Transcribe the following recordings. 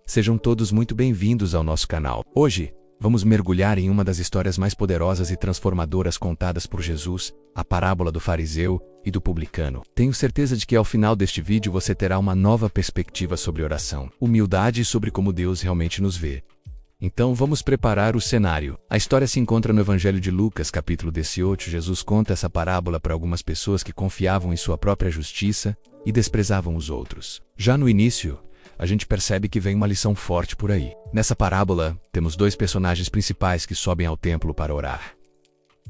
Sejam todos muito bem-vindos ao nosso canal. Hoje, vamos mergulhar em uma das histórias mais poderosas e transformadoras contadas por Jesus, a parábola do fariseu e do publicano. Tenho certeza de que ao final deste vídeo você terá uma nova perspectiva sobre oração, humildade e sobre como Deus realmente nos vê. Então vamos preparar o cenário. A história se encontra no Evangelho de Lucas, capítulo 18. Jesus conta essa parábola para algumas pessoas que confiavam em sua própria justiça e desprezavam os outros. Já no início, a gente percebe que vem uma lição forte por aí. Nessa parábola, temos dois personagens principais que sobem ao templo para orar.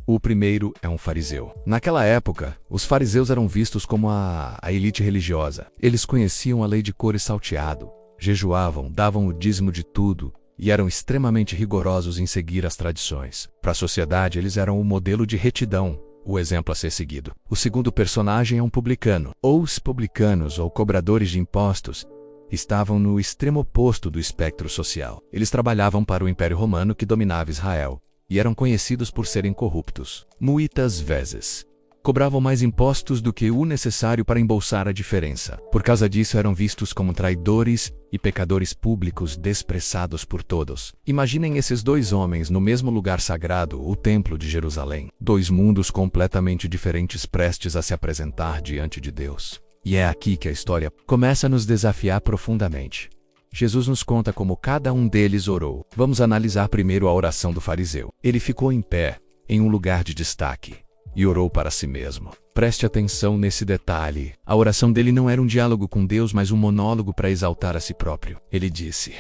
O primeiro é um fariseu. Naquela época, os fariseus eram vistos como a elite religiosa. Eles conheciam a lei de couro e salteado, jejuavam, davam o dízimo de tudo e eram extremamente rigorosos em seguir as tradições. Para a sociedade, eles eram o modelo de retidão, o exemplo a ser seguido. O segundo personagem é um publicano. Os publicanos, ou cobradores de impostos, estavam no extremo oposto do espectro social. Eles trabalhavam para o Império Romano que dominava Israel e eram conhecidos por serem corruptos. Muitas vezes, cobravam mais impostos do que o necessário para embolsar a diferença. Por causa disso, eram vistos como traidores e pecadores públicos desprezados por todos. Imaginem esses dois homens no mesmo lugar sagrado, o Templo de Jerusalém. Dois mundos completamente diferentes prestes a se apresentar diante de Deus. E é aqui que a história começa a nos desafiar profundamente. Jesus nos conta como cada um deles orou. Vamos analisar primeiro a oração do fariseu. Ele ficou em pé, em um lugar de destaque, e orou para si mesmo. Preste atenção nesse detalhe. A oração dele não era um diálogo com Deus, mas um monólogo para exaltar a si próprio. Ele disse: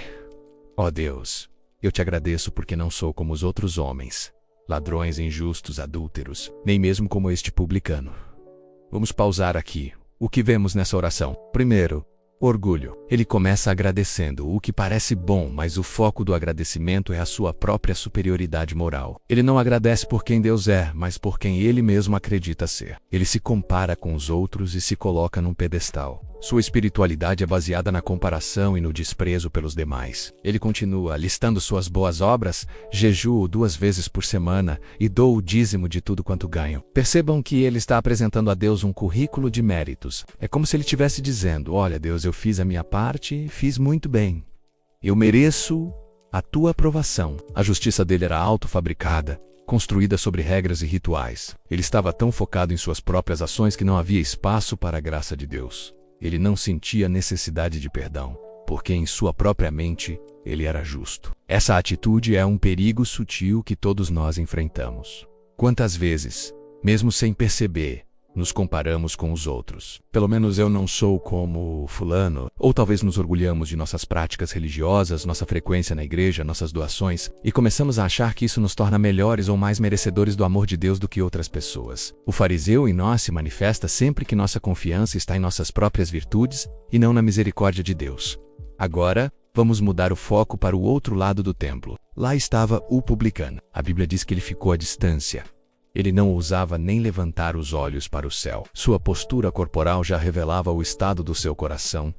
Ó Deus, eu te agradeço porque não sou como os outros homens, ladrões, injustos, adúlteros, nem mesmo como este publicano. Vamos pausar aqui. O que vemos nessa oração? Primeiro, orgulho. Ele começa agradecendo, o que parece bom, mas o foco do agradecimento é a sua própria superioridade moral. Ele não agradece por quem Deus é, mas por quem ele mesmo acredita ser. Ele se compara com os outros e se coloca num pedestal. Sua espiritualidade é baseada na comparação e no desprezo pelos demais. Ele continua listando suas boas obras: jejuo 2 vezes por semana e dou o dízimo de tudo quanto ganho. Percebam que ele está apresentando a Deus um currículo de méritos. É como se ele estivesse dizendo: olha Deus, eu fiz a minha parte, fiz muito bem. Eu mereço a tua aprovação. A justiça dele era autofabricada, construída sobre regras e rituais. Ele estava tão focado em suas próprias ações que não havia espaço para a graça de Deus. Ele não sentia necessidade de perdão, porque em sua própria mente ele era justo. Essa atitude é um perigo sutil que todos nós enfrentamos. Quantas vezes, mesmo sem perceber, nos comparamos com os outros? Pelo menos eu não sou como fulano. Ou talvez nos orgulhamos de nossas práticas religiosas, nossa frequência na igreja, nossas doações, e começamos a achar que isso nos torna melhores ou mais merecedores do amor de Deus do que outras pessoas. O fariseu em nós se manifesta sempre que nossa confiança está em nossas próprias virtudes e não na misericórdia de Deus. Agora, vamos mudar o foco para o outro lado do templo. Lá estava o publicano. A Bíblia diz que ele ficou à distância. Ele não ousava nem levantar os olhos para o céu. Sua postura corporal já revelava o estado do seu coração,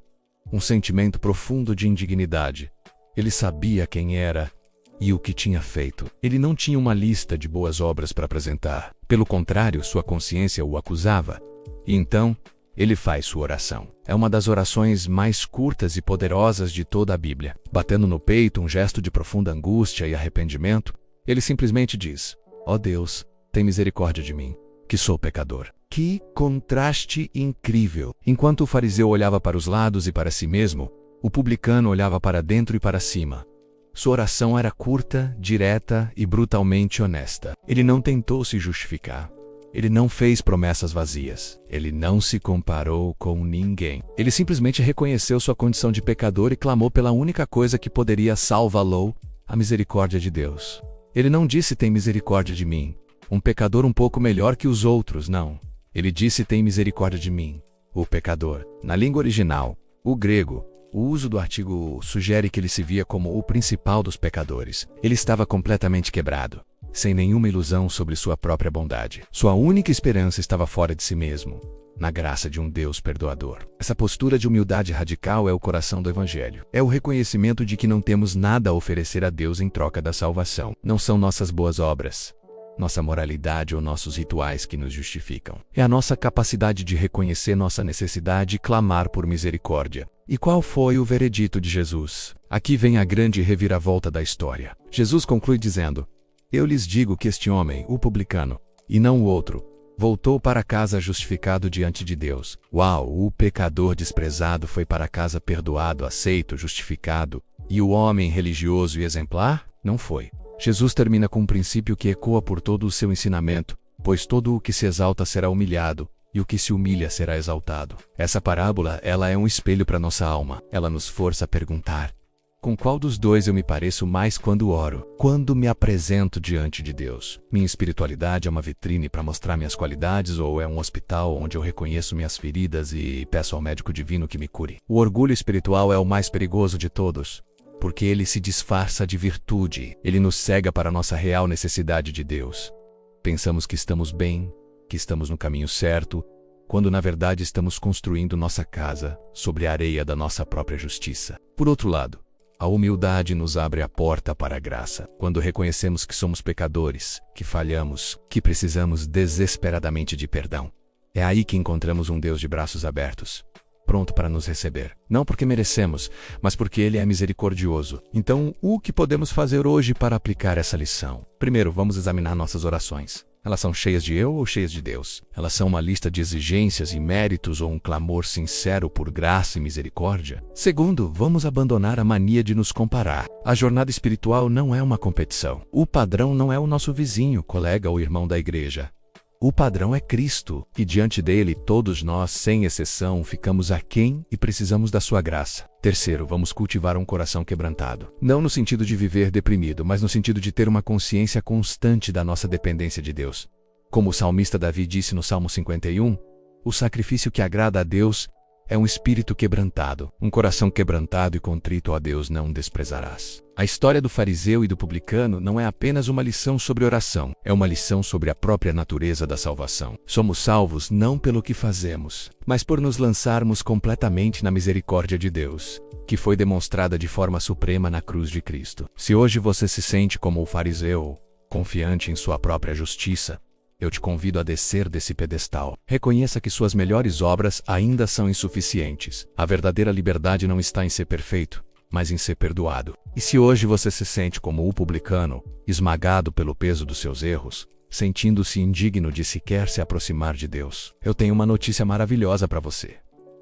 um sentimento profundo de indignidade. Ele sabia quem era e o que tinha feito. Ele não tinha uma lista de boas obras para apresentar. Pelo contrário, sua consciência o acusava. E então, ele faz sua oração. É uma das orações mais curtas e poderosas de toda a Bíblia. Batendo no peito, um gesto de profunda angústia e arrependimento, ele simplesmente diz: ó Deus, tem misericórdia de mim, que sou pecador. Que contraste incrível! Enquanto o fariseu olhava para os lados e para si mesmo, o publicano olhava para dentro e para cima. Sua oração era curta, direta e brutalmente honesta. Ele não tentou se justificar. Ele não fez promessas vazias. Ele não se comparou com ninguém. Ele simplesmente reconheceu sua condição de pecador e clamou pela única coisa que poderia salvá-lo, a misericórdia de Deus. Ele não disse: tem misericórdia de mim, um pecador um pouco melhor que os outros, não. Ele disse: tem misericórdia de mim, o pecador. Na língua original, o grego, o uso do artigo sugere que ele se via como o principal dos pecadores. Ele estava completamente quebrado, sem nenhuma ilusão sobre sua própria bondade. Sua única esperança estava fora de si mesmo, na graça de um Deus perdoador. Essa postura de humildade radical é o coração do Evangelho. É o reconhecimento de que não temos nada a oferecer a Deus em troca da salvação. Não são nossas boas obras, nossa moralidade ou nossos rituais que nos justificam. É a nossa capacidade de reconhecer nossa necessidade e clamar por misericórdia. E qual foi o veredito de Jesus? Aqui vem a grande reviravolta da história. Jesus conclui dizendo: Eu lhes digo que este homem, o publicano, e não o outro, voltou para casa justificado diante de Deus. Uau, o pecador desprezado foi para casa perdoado, aceito, justificado, e o homem religioso e exemplar não foi. Jesus termina com um princípio que ecoa por todo o seu ensinamento, pois todo o que se exalta será humilhado, e o que se humilha será exaltado. Essa parábola, ela é um espelho para nossa alma. Ela nos força a perguntar: com qual dos dois eu me pareço mais quando oro? Quando me apresento diante de Deus? Minha espiritualidade é uma vitrine para mostrar minhas qualidades ou é um hospital onde eu reconheço minhas feridas e peço ao médico divino que me cure? O orgulho espiritual é o mais perigoso de todos, porque ele se disfarça de virtude. Ele nos cega para a nossa real necessidade de Deus. Pensamos que estamos bem, que estamos no caminho certo, quando na verdade estamos construindo nossa casa sobre a areia da nossa própria justiça. Por outro lado, a humildade nos abre a porta para a graça. Quando reconhecemos que somos pecadores, que falhamos, que precisamos desesperadamente de perdão, é aí que encontramos um Deus de braços abertos, pronto para nos receber. Não porque merecemos, mas porque Ele é misericordioso. Então, o que podemos fazer hoje para aplicar essa lição? Primeiro, vamos examinar nossas orações. Elas são cheias de eu ou cheias de Deus? Elas são uma lista de exigências e méritos ou um clamor sincero por graça e misericórdia? Segundo, vamos abandonar a mania de nos comparar. A jornada espiritual não é uma competição. O padrão não é o nosso vizinho, colega ou irmão da igreja. O padrão é Cristo, e diante dele todos nós, sem exceção, ficamos aquém e precisamos da sua graça. Terceiro, vamos cultivar um coração quebrantado. Não no sentido de viver deprimido, mas no sentido de ter uma consciência constante da nossa dependência de Deus. Como o salmista Davi disse no Salmo 51, o sacrifício que agrada a Deus é um espírito quebrantado. Um coração quebrantado e contrito a Deus não desprezarás. A história do fariseu e do publicano não é apenas uma lição sobre oração, é uma lição sobre a própria natureza da salvação. Somos salvos não pelo que fazemos, mas por nos lançarmos completamente na misericórdia de Deus, que foi demonstrada de forma suprema na cruz de Cristo. Se hoje você se sente como o fariseu, confiante em sua própria justiça, eu te convido a descer desse pedestal. Reconheça que suas melhores obras ainda são insuficientes. A verdadeira liberdade não está em ser perfeito, mas em ser perdoado. E se hoje você se sente como o publicano, esmagado pelo peso dos seus erros, sentindo-se indigno de sequer se aproximar de Deus, eu tenho uma notícia maravilhosa para você.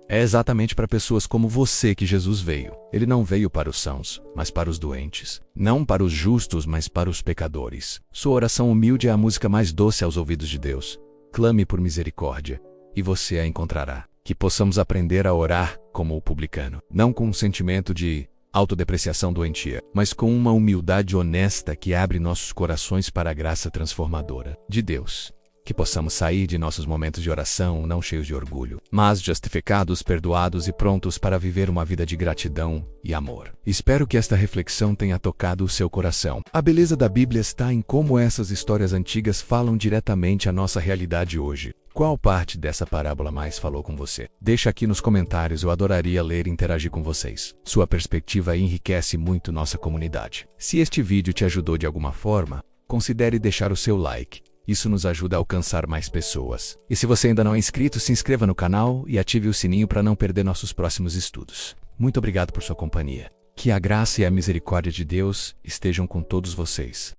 É exatamente para pessoas como você que Jesus veio. Ele não veio para os sãos, mas para os doentes. Não para os justos, mas para os pecadores. Sua oração humilde é a música mais doce aos ouvidos de Deus. Clame por misericórdia, e você a encontrará. Que possamos aprender a orar como o publicano, não com um sentimento de autodepreciação doentia, mas com uma humildade honesta que abre nossos corações para a graça transformadora de Deus. Que possamos sair de nossos momentos de oração não cheios de orgulho, mas justificados, perdoados e prontos para viver uma vida de gratidão e amor. Espero que esta reflexão tenha tocado o seu coração. A beleza da Bíblia está em como essas histórias antigas falam diretamente à nossa realidade hoje. Qual parte dessa parábola mais falou com você? Deixa aqui nos comentários, eu adoraria ler e interagir com vocês. Sua perspectiva enriquece muito nossa comunidade. Se este vídeo te ajudou de alguma forma, considere deixar o seu like. Isso nos ajuda a alcançar mais pessoas. E se você ainda não é inscrito, se inscreva no canal e ative o sininho para não perder nossos próximos estudos. Muito obrigado por sua companhia. Que a graça e a misericórdia de Deus estejam com todos vocês.